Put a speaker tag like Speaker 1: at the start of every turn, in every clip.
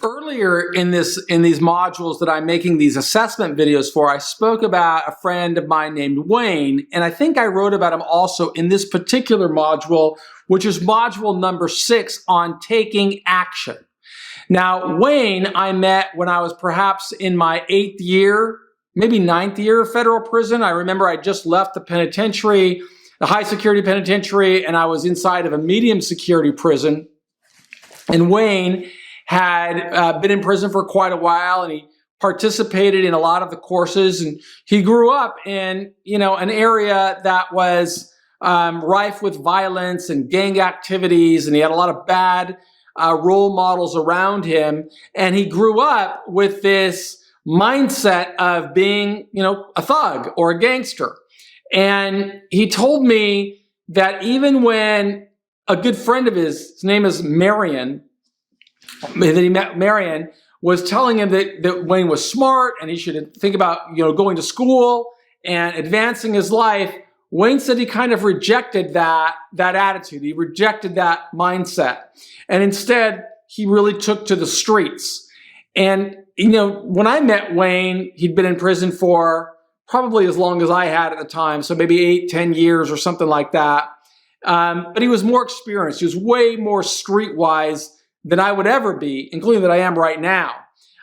Speaker 1: Earlier in these modules that I'm making these assessment videos for, I spoke about a friend of mine named Wayne, and I think I wrote about him also in this particular module, which is module number 6 on taking action. Now, Wayne, I met when I was perhaps in my 8th year, maybe 9th year of federal prison. I remember I just left the penitentiary, the high security penitentiary, and I was inside of a medium security prison. And Wayne had been in prison for quite a while, and he participated in a lot of the courses, and he grew up in, an area that was rife with violence and gang activities, and he had a lot of bad role models around him, and he grew up with this mindset of being, a thug or a gangster. And he told me that even when a good friend of his name is Marion, that he met Marion, was telling him that Wayne was smart and he should think about, going to school and advancing his life, Wayne said he kind of rejected that attitude. He rejected that mindset. And instead, he really took to the streets. And, when I met Wayne, he'd been in prison for probably as long as I had at the time, so maybe 8, 10 years or something like that. But he was more experienced. He was way more streetwise than I would ever be, including that I am right now,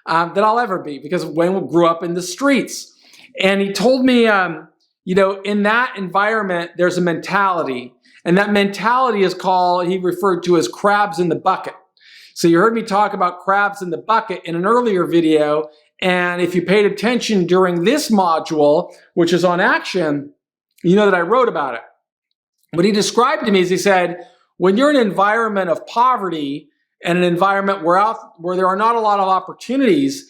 Speaker 1: than I'll ever be, because Wayne grew up in the streets. And he told me, in that environment, there's a mentality, and that mentality is called, he referred to as crabs in the bucket. So you heard me talk about crabs in the bucket in an earlier video, and if you paid attention during this module, which is on action, you know that I wrote about it. What he described to me is, he said, when you're in an environment of poverty and an environment where there are not a lot of opportunities,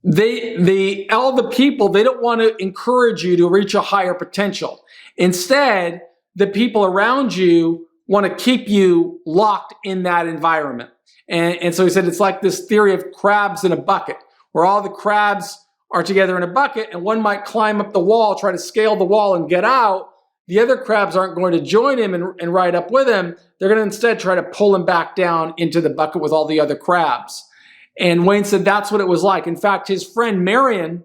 Speaker 1: all the people, they don't want to encourage you to reach a higher potential. Instead, the people around you want to keep you locked in that environment. And so he said it's like this theory of crabs in a bucket, where all the crabs are together in a bucket, and one might climb up the wall, try to scale the wall and get out. The other crabs aren't going to join him and ride up with him. They're going to instead try to pull him back down into the bucket with all the other crabs. And Wayne said that's what it was like. In fact, his friend Marion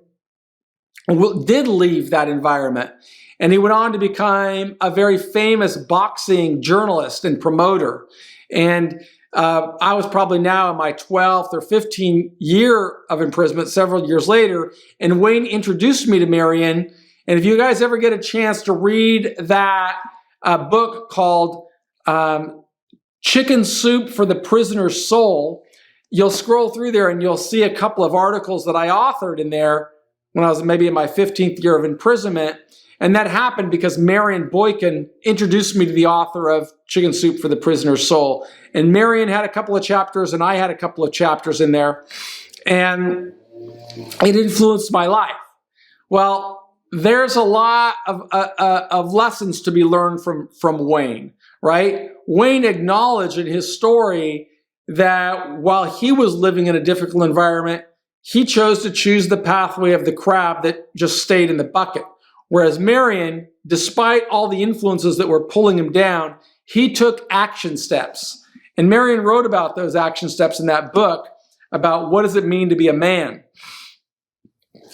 Speaker 1: did leave that environment, and he went on to become a very famous boxing journalist and promoter. And I was probably now in my 12th or 15th year of imprisonment, several years later, and Wayne introduced me to Marion. And if you guys ever get a chance to read that book called Chicken Soup for the Prisoner's Soul, you'll scroll through there and you'll see a couple of articles that I authored in there when I was maybe in my 15th year of imprisonment. And that happened because Marion Boykin introduced me to the author of Chicken Soup for the Prisoner's Soul. And Marion had a couple of chapters and I had a couple of chapters in there. And it influenced my life. Well, there's a lot of lessons to be learned from Wayne, right? Wayne acknowledged in his story that while he was living in a difficult environment, he chose to choose the pathway of the crab that just stayed in the bucket. Whereas Marion, despite all the influences that were pulling him down, he took action steps. And Marion wrote about those action steps in that book, about what does it mean to be a man.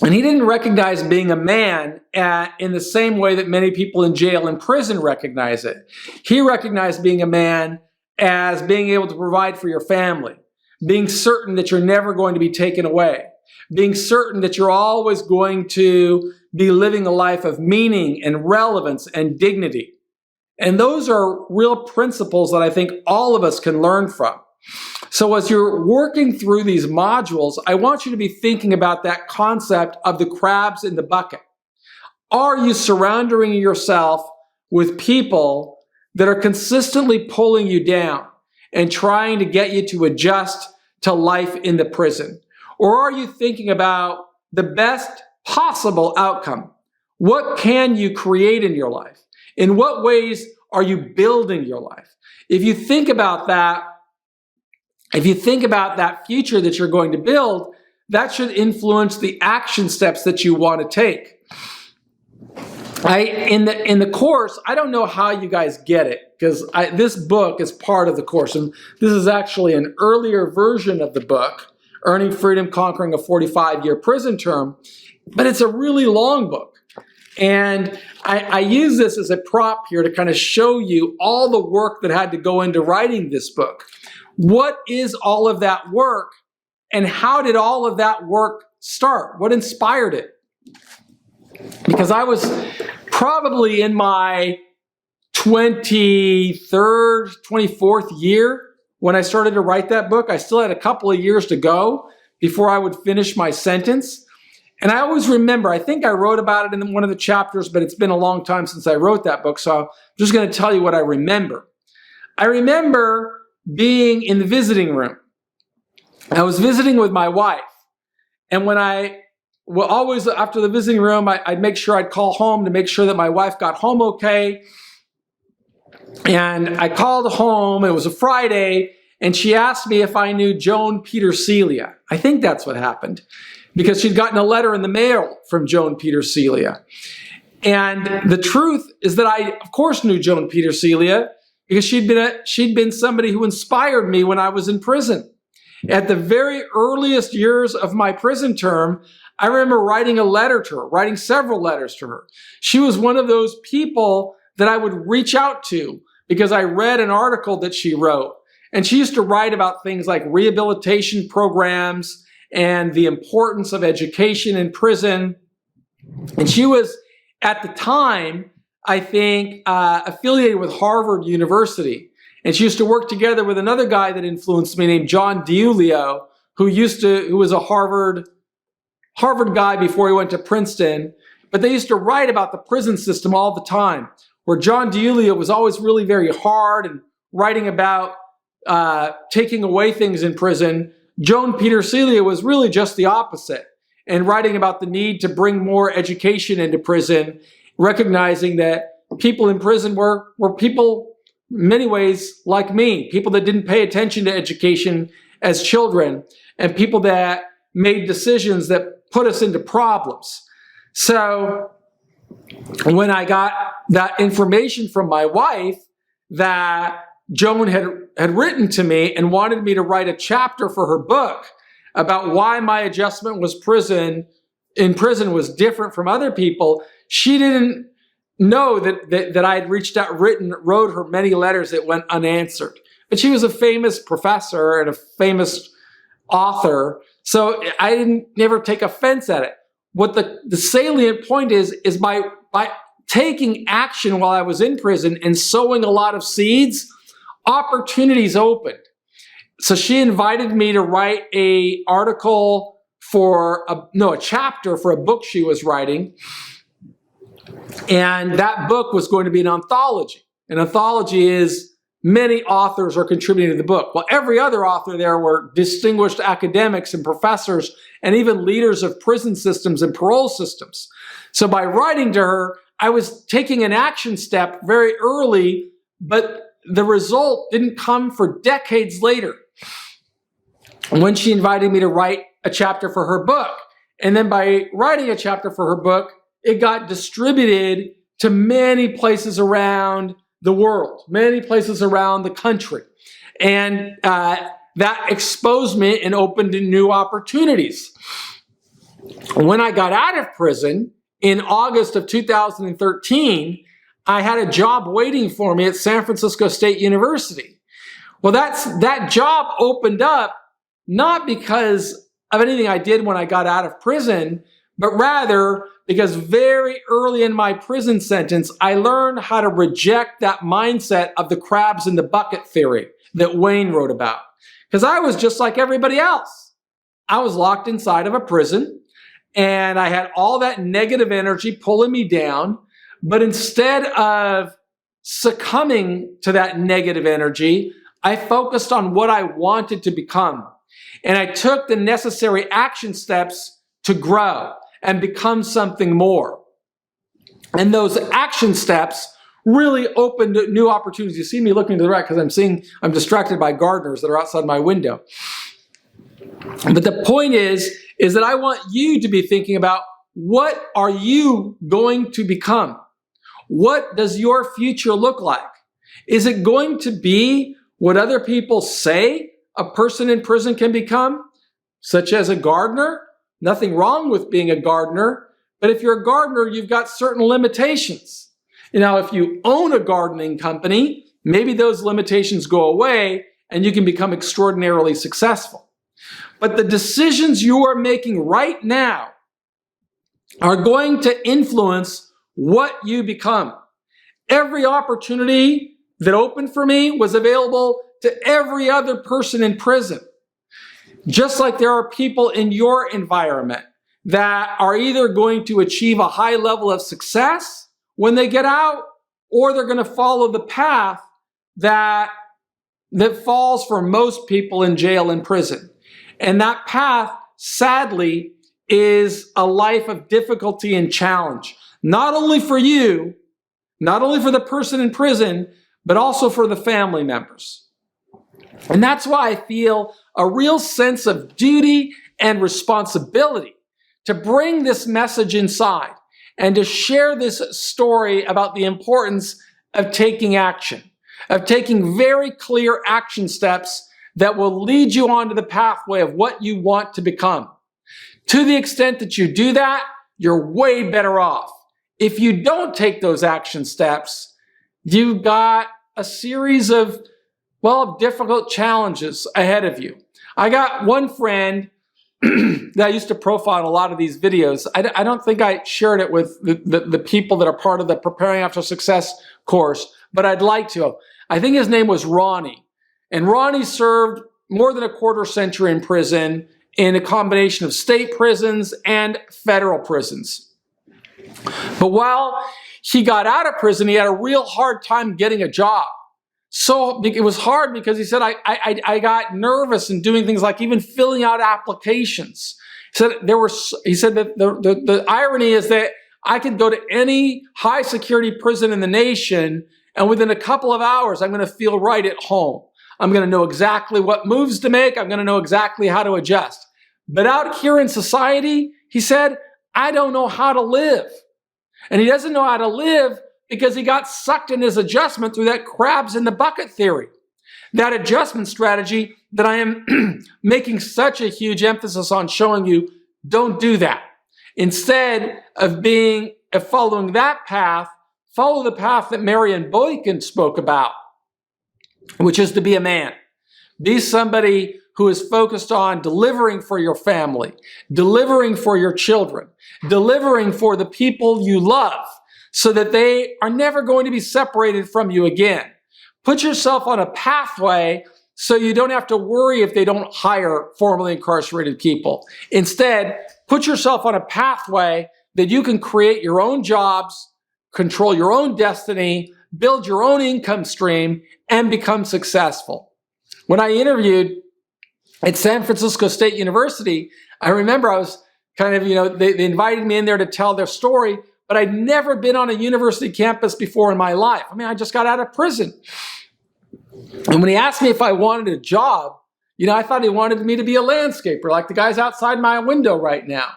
Speaker 1: And he didn't recognize being a man in the same way that many people in jail and prison recognize it. He recognized being a man as being able to provide for your family, being certain that you're never going to be taken away, being certain that you're always going to be living a life of meaning and relevance and dignity. And those are real principles that I think all of us can learn from. So as you're working through these modules, I want you to be thinking about that concept of the crabs in the bucket. Are you surrounding yourself with people that are consistently pulling you down and trying to get you to adjust to life in the prison? Or are you thinking about the best possible outcome? What can you create in your life? In what ways are you building your life? If you think about that future that you're going to build, that should influence the action steps that you want to take. in the course, I don't know how you guys get it, because this book is part of the course, and this is actually an earlier version of the book, Earning Freedom, Conquering a 45-Year Prison Term, but it's a really long book. And I use this as a prop here to kind of show you all the work that had to go into writing this book. What is all of that work, and how did all of that work start? What inspired it? Because I was probably in my 23rd, 24th year when I started to write that book. I still had a couple of years to go before I would finish my sentence. And I always remember, I think I wrote about it in one of the chapters, but it's been a long time since I wrote that book, so I'm just going to tell you what I remember. I remember being in the visiting room. I was visiting with my wife, and when always after the visiting room, I'd make sure I'd call home to make sure that my wife got home okay. And I called home, it was a Friday, and she asked me if I knew Joan Petersilia. I think that's what happened, because she'd gotten a letter in the mail from Joan Petersilia. And the truth is that I, of course, knew Joan Petersilia, because she'd been somebody who inspired me when I was in prison. At the very earliest years of my prison term, I remember writing a letter to her, writing several letters to her. She was one of those people that I would reach out to because I read an article that she wrote. And she used to write about things like rehabilitation programs and the importance of education in prison. And she was, at the time, I think, affiliated with Harvard University. And she used to work together with another guy that influenced me named John DiUlio, who was a Harvard guy before he went to Princeton. But they used to write about the prison system all the time, where John DiUlio was always really very hard and writing about taking away things in prison. Joan Petersilia was really just the opposite, and writing about the need to bring more education into prison, recognizing that people in prison were people, in many ways, like me, people that didn't pay attention to education as children, and people that made decisions that put us into problems. So when I got that information from my wife that Joan had written to me and wanted me to write a chapter for her book about why my adjustment in prison was different from other people, she didn't know that I had reached out, wrote her many letters that went unanswered. But she was a famous professor and a famous author, so I never take offense at it. What the salient point is by taking action while I was in prison and sowing a lot of seeds, opportunities opened. So she invited me to write a chapter for a book she was writing. And that book was going to be an anthology. An anthology is many authors are contributing to the book. Well, every other author there were distinguished academics and professors and even leaders of prison systems and parole systems. So by writing to her, I was taking an action step very early, but the result didn't come for decades later, when she invited me to write a chapter for her book. And then by writing a chapter for her book, it got distributed to many places around the world, many places around the country. And that exposed me and opened new opportunities. When I got out of prison in August of 2013, I had a job waiting for me at San Francisco State University. Well, that job opened up not because of anything I did when I got out of prison, but rather because very early in my prison sentence, I learned how to reject that mindset of the crabs in the bucket theory that Wayne wrote about. Because I was just like everybody else. I was locked inside of a prison, and I had all that negative energy pulling me down. But instead of succumbing to that negative energy, I focused on what I wanted to become. And I took the necessary action steps to grow and become something more. And those action steps really opened new opportunities. You see me looking to the right because I'm distracted by gardeners that are outside my window. But the point is that I want you to be thinking about, what are you going to become? What does your future look like? Is it going to be what other people say a person in prison can become, such as a gardener? Nothing wrong with being a gardener, but if you're a gardener, you've got certain limitations. Now, if you own a gardening company, maybe those limitations go away and you can become extraordinarily successful. But the decisions you are making right now are going to influence what you become. Every opportunity that opened for me was available to every other person in prison. Just like there are people in your environment that are either going to achieve a high level of success when they get out, or they're going to follow the path that falls for most people in jail and prison. And that path, sadly, is a life of difficulty and challenge, not only for you, not only for the person in prison, but also for the family members. And that's why I feel a real sense of duty and responsibility to bring this message inside and to share this story about the importance of taking action, of taking very clear action steps that will lead you onto the pathway of what you want to become. To the extent that you do that, you're way better off. If you don't take those action steps, you've got a series of difficult challenges ahead of you. I got one friend that I used to profile in a lot of these videos. I don't think I shared it with the people that are part of the Preparing After Success course, but I'd like to. I think his name was Rodney. And Rodney served more than a quarter century in prison in a combination of state prisons and federal prisons. But while he got out of prison, he had a real hard time getting a job. So it was hard because he said, I got nervous in doing things like even filling out applications. He said that the irony is that I could go to any high security prison in the nation, and within a couple of hours, I'm going to feel right at home. I'm going to know exactly what moves to make. I'm going to know exactly how to adjust. But out here in society, he said, I don't know how to live. And he doesn't know how to live because he got sucked in his adjustment through that crabs in the bucket theory. That adjustment strategy that I am making such a huge emphasis on showing you, don't do that. Instead of following that path, follow the path that Marion Boykin spoke about, which is to be a man. Be somebody who is focused on delivering for your family, delivering for your children, delivering for the people you love, so that they are never going to be separated from you again. Put yourself on a pathway so you don't have to worry if they don't hire formerly incarcerated people. Instead, put yourself on a pathway that you can create your own jobs, control your own destiny, build your own income stream, and become successful. When I interviewed at San Francisco State University, I remember I was they invited me in there to tell their story, but I'd never been on a university campus before in my life. I just got out of prison. And when he asked me if I wanted a job, I thought he wanted me to be a landscaper, like the guys outside my window right now.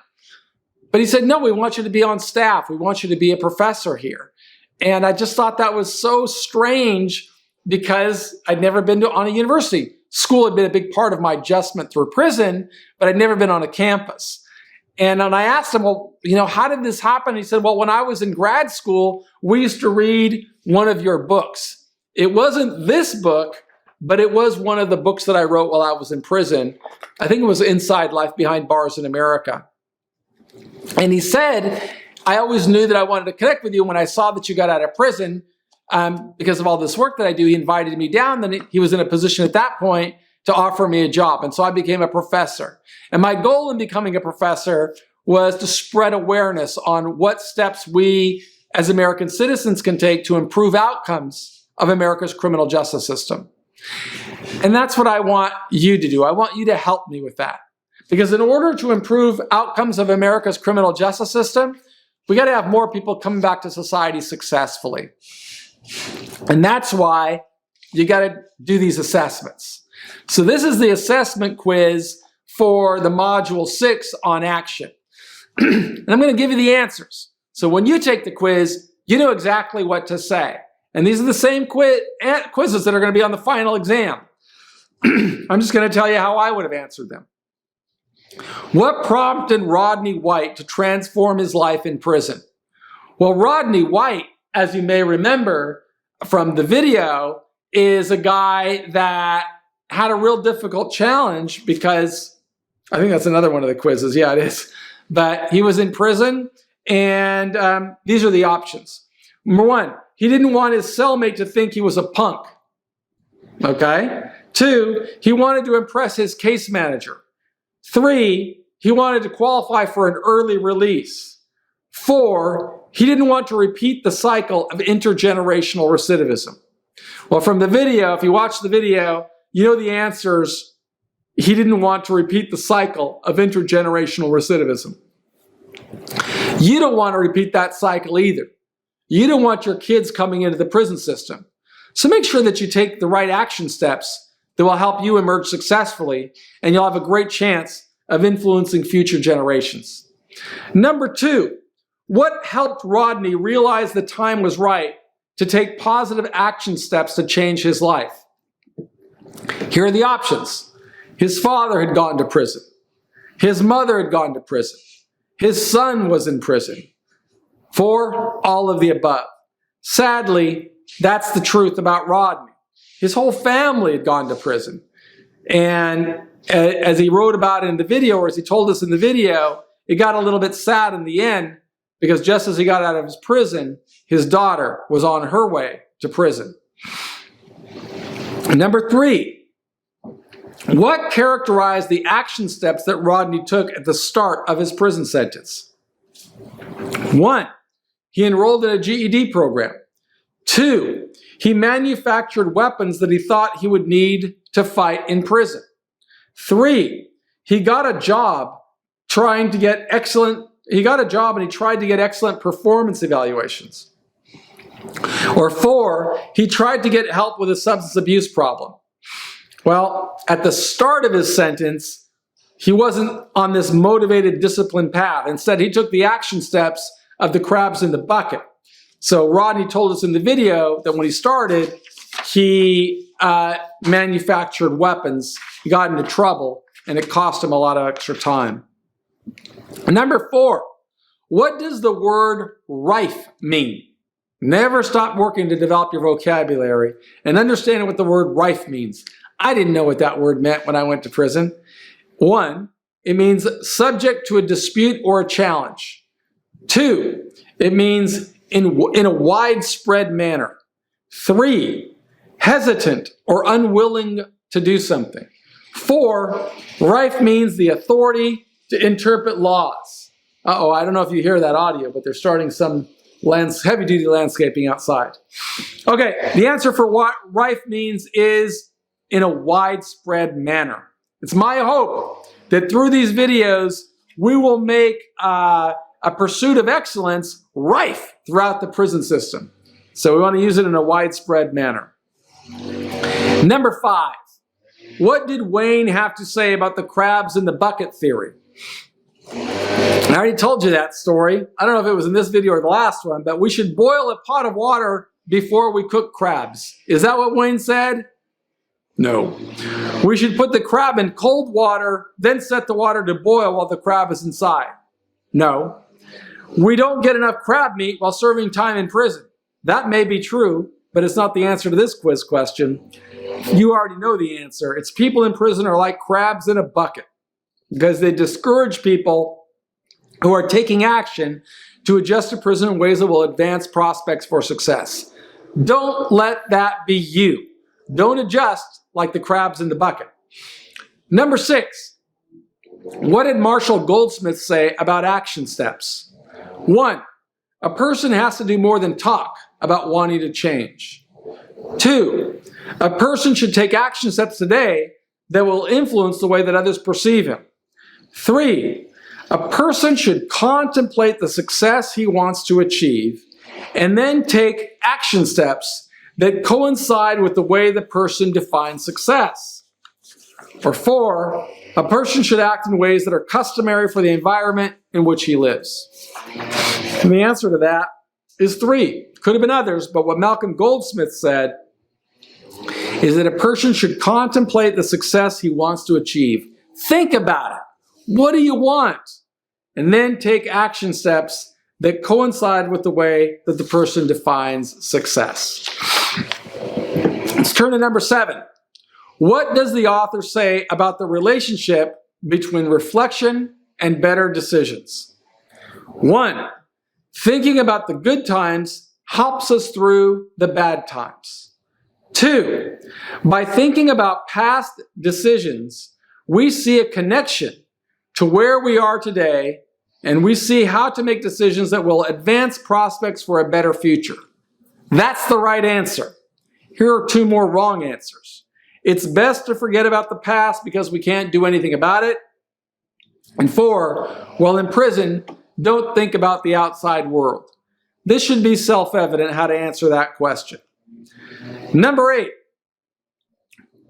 Speaker 1: But he said, no, we want you to be on staff. We want you to be a professor here. And I just thought that was so strange because I'd never been on a university. School had been a big part of my adjustment through prison, but I'd never been on a campus. And I asked him, how did this happen? He said, when I was in grad school, we used to read one of your books. It wasn't this book, but it was one of the books that I wrote while I was in prison. I think it was Inside Life Behind Bars in America. And he said, I always knew that I wanted to connect with you when I saw that you got out of prison because of all this work that I do. He invited me down. Then he was in a position at that point to offer me a job. And so I became a professor. And my goal in becoming a professor was to spread awareness on what steps we as American citizens can take to improve outcomes of America's criminal justice system. And that's what I want you to do. I want you to help me with that. Because in order to improve outcomes of America's criminal justice system, we got to have more people coming back to society successfully. And that's why you got to do these assessments. So this is the assessment quiz for the Module 6 on action. And I'm going to give you the answers. So when you take the quiz, you know exactly what to say. And these are the same quizzes that are going to be on the final exam. I'm just going to tell you how I would have answered them. What prompted Rodney White to transform his life in prison? Well, Rodney White, as you may remember from the video, is a guy that had a real difficult challenge because, I think that's another one of the quizzes. Yeah, it is. But he was in prison, and these are the options. Number one, he didn't want his cellmate to think he was a punk. Okay? 2, he wanted to impress his case manager. 3, he wanted to qualify for an early release. 4, he didn't want to repeat the cycle of intergenerational recidivism. Well, from the video, if you watch the video, you know the answers. He didn't want to repeat the cycle of intergenerational recidivism. You don't want to repeat that cycle either. You don't want your kids coming into the prison system. So make sure that you take the right action steps that will help you emerge successfully, and you'll have a great chance of influencing future generations. Number 2, what helped Rodney realize the time was right to take positive action steps to change his life? Here are the options. His father had gone to prison. His mother had gone to prison. His son was in prison. 4, all of the above. Sadly, that's the truth about Rodney. His whole family had gone to prison. And as he wrote about it in the video, or as he told us in the video, it got a little bit sad in the end because just as he got out of his prison, his daughter was on her way to prison. Number 3, what characterized the action steps that Rodney took at the start of his prison sentence? 1, he enrolled in a GED program. 2, he manufactured weapons that he thought he would need to fight in prison. 3, he got a job and he tried to get excellent performance evaluations. Or 4, he tried to get help with a substance abuse problem. Well, at the start of his sentence, he wasn't on this motivated, disciplined path. Instead, he took the action steps of the crabs in the bucket. So Rodney told us in the video that when he started, he manufactured weapons, he got into trouble, and it cost him a lot of extra time. Number 4, what does the word rife mean? Never stop working to develop your vocabulary and understanding what the word rife means. I didn't know what that word meant when I went to prison. 1, it means subject to a dispute or a challenge. 2, it means in a widespread manner. 3, hesitant or unwilling to do something. 4, rife means the authority to interpret laws. I don't know if you hear that audio, but they're starting some heavy-duty landscaping outside. Okay, the answer for what rife means is in a widespread manner. It's my hope that through these videos, we will make a pursuit of excellence rife throughout the prison system. So we want to use it in a widespread manner. Number 5, what did Wayne have to say about the crabs in the bucket theory? I already told you that story. I don't know if it was in this video or the last one, but we should boil a pot of water before we cook crabs. Is that what Wayne said? No. We should put the crab in cold water, then set the water to boil while the crab is inside. No. We don't get enough crab meat while serving time in prison. That may be true, but it's not the answer to this quiz question. You already know the answer. It's people in prison are like crabs in a bucket because they discourage people who are taking action to adjust to prison in ways that will advance prospects for success. Don't let that be you. Don't adjust like the crabs in the bucket. Number 6, what did Marshall Goldsmith say about action steps? 1, a person has to do more than talk about wanting to change. 2, a person should take action steps today that will influence the way that others perceive him. 3, a person should contemplate the success he wants to achieve and then take action steps that coincide with the way the person defines success. Or 4, a person should act in ways that are customary for the environment in which he lives. And the answer to that is 3. Could have been others, but what Malcolm Goldsmith said is that a person should contemplate the success he wants to achieve. Think about it. What do you want? And then take action steps that coincide with the way that the person defines success. Let's turn to number 7. What does the author say about the relationship between reflection and better decisions? 1, thinking about the good times helps us through the bad times. 2, by thinking about past decisions, we see a connection to where we are today, and we see how to make decisions that will advance prospects for a better future. That's the right answer. Here are 2 more wrong answers. It's best to forget about the past because we can't do anything about it. And 4, while in prison, don't think about the outside world. This should be self-evident how to answer that question. Number 8,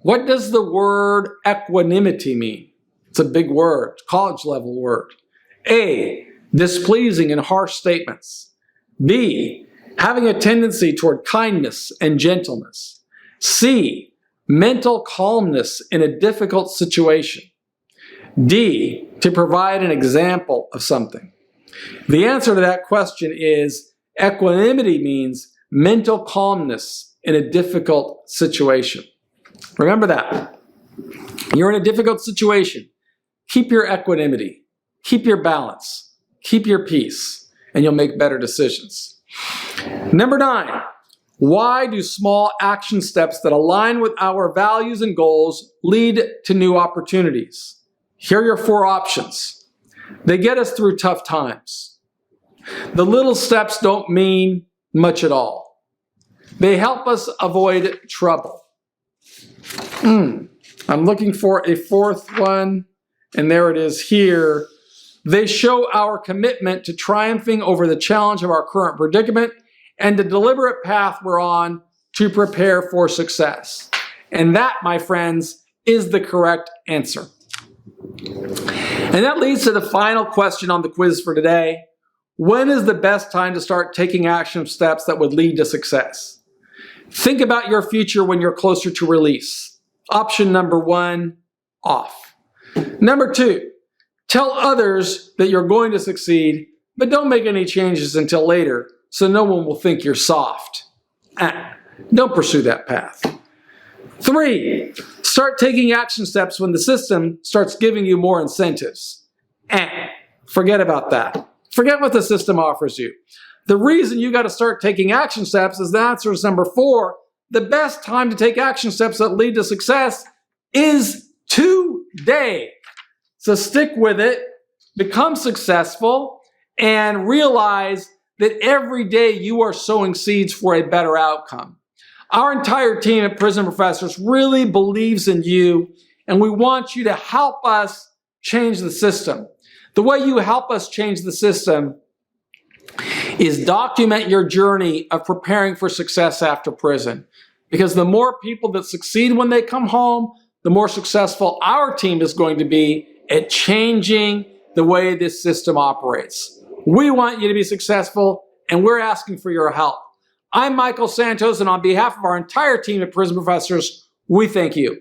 Speaker 1: what does the word equanimity mean? It's a big word, college level word. A, displeasing and harsh statements. B, having a tendency toward kindness and gentleness. C, mental calmness in a difficult situation. D, to provide an example of something. The answer to that question is equanimity means mental calmness in a difficult situation. Remember that. You're in a difficult situation. Keep your equanimity, keep your balance, keep your peace, and you'll make better decisions. Number 9, why do small action steps that align with our values and goals lead to new opportunities? Here are your 4 options. They get us through tough times. The little steps don't mean much at all. They help us avoid trouble. I'm looking for a 4th one. And there it is here. They show our commitment to triumphing over the challenge of our current predicament and the deliberate path we're on to prepare for success. And that, my friends, is the correct answer. And that leads to the final question on the quiz for today. When is the best time to start taking action steps that would lead to success? Think about your future when you're closer to release. Option number 1, off. Number 2, tell others that you're going to succeed, but don't make any changes until later so no one will think you're soft. Don't pursue that path. 3, start taking action steps when the system starts giving you more incentives. Forget about that. Forget what the system offers you. The reason you got to start taking action steps is the answer is number 4. The best time to take action steps that lead to success is today. So stick with it, become successful, and realize that every day you are sowing seeds for a better outcome. Our entire team at Prison Professors really believes in you, and we want you to help us change the system. The way you help us change the system is document your journey of preparing for success after prison. Because the more people that succeed when they come home, the more successful our team is going to be at changing the way this system operates. We want you to be successful, and we're asking for your help. I'm Michael Santos, and on behalf of our entire team at Prison Professors, we thank you.